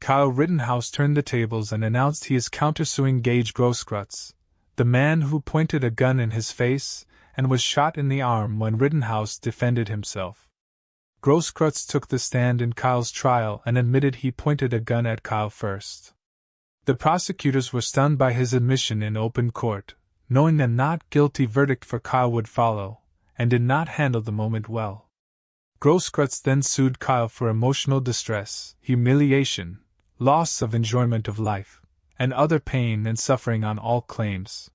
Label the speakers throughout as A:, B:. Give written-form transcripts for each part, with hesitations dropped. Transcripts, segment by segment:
A: Kyle Rittenhouse turned the tables and announced he is countersuing Gaige Grosskreutz, the man who pointed a gun in his face and was shot in the arm when Rittenhouse defended himself. Grosskreutz took the stand in Kyle's trial and admitted he pointed a gun at Kyle first. The prosecutors were stunned by his admission in open court, knowing the not guilty verdict for Kyle would follow, and did not handle the moment well. Grosskreutz then sued Kyle for emotional distress, humiliation, loss of enjoyment of life, and other pain and suffering on all claims.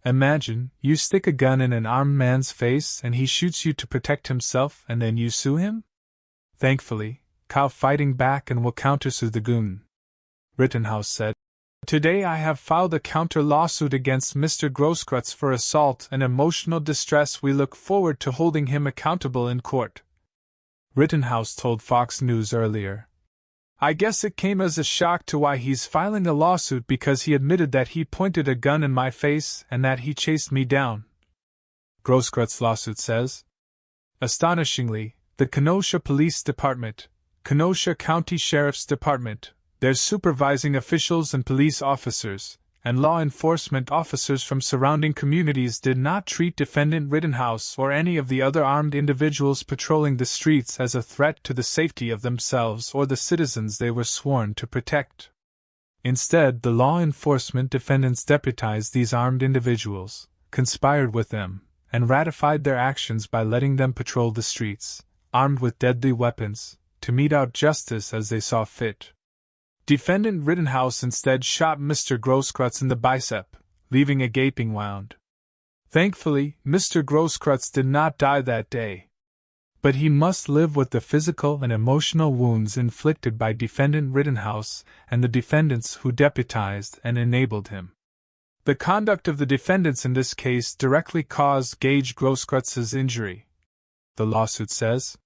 A: Imagine, you stick a gun in an armed man's face and he shoots you to protect himself and then you sue him? Thankfully, Kyle fighting back and will countersue the goon. Rittenhouse said, "Today I have filed a counter lawsuit against Mr. Grosskreutz for assault and emotional distress. We look forward to holding him accountable in court." Rittenhouse told Fox News earlier, "I guess it came as a shock to why he's filing a lawsuit because he admitted that he pointed a gun in my face and that he chased me down." Grosskreutz lawsuit says, "Astonishingly, the Kenosha Police Department, Kenosha County Sheriff's Department, their supervising officials and police officers, and law enforcement officers from surrounding communities did not treat defendant Rittenhouse or any of the other armed individuals patrolling the streets as a threat to the safety of themselves or the citizens they were sworn to protect. Instead, the law enforcement defendants deputized these armed individuals, conspired with them, and ratified their actions by letting them patrol the streets, armed with deadly weapons, to mete out justice as they saw fit. Defendant Rittenhouse instead shot Mr. Grosskreutz in the bicep, leaving a gaping wound. Thankfully, Mr. Grosskreutz did not die that day. But he must live with the physical and emotional wounds inflicted by defendant Rittenhouse and the defendants who deputized and enabled him. The conduct of the defendants in this case directly caused Gaige Grosskreuz's injury," the lawsuit says.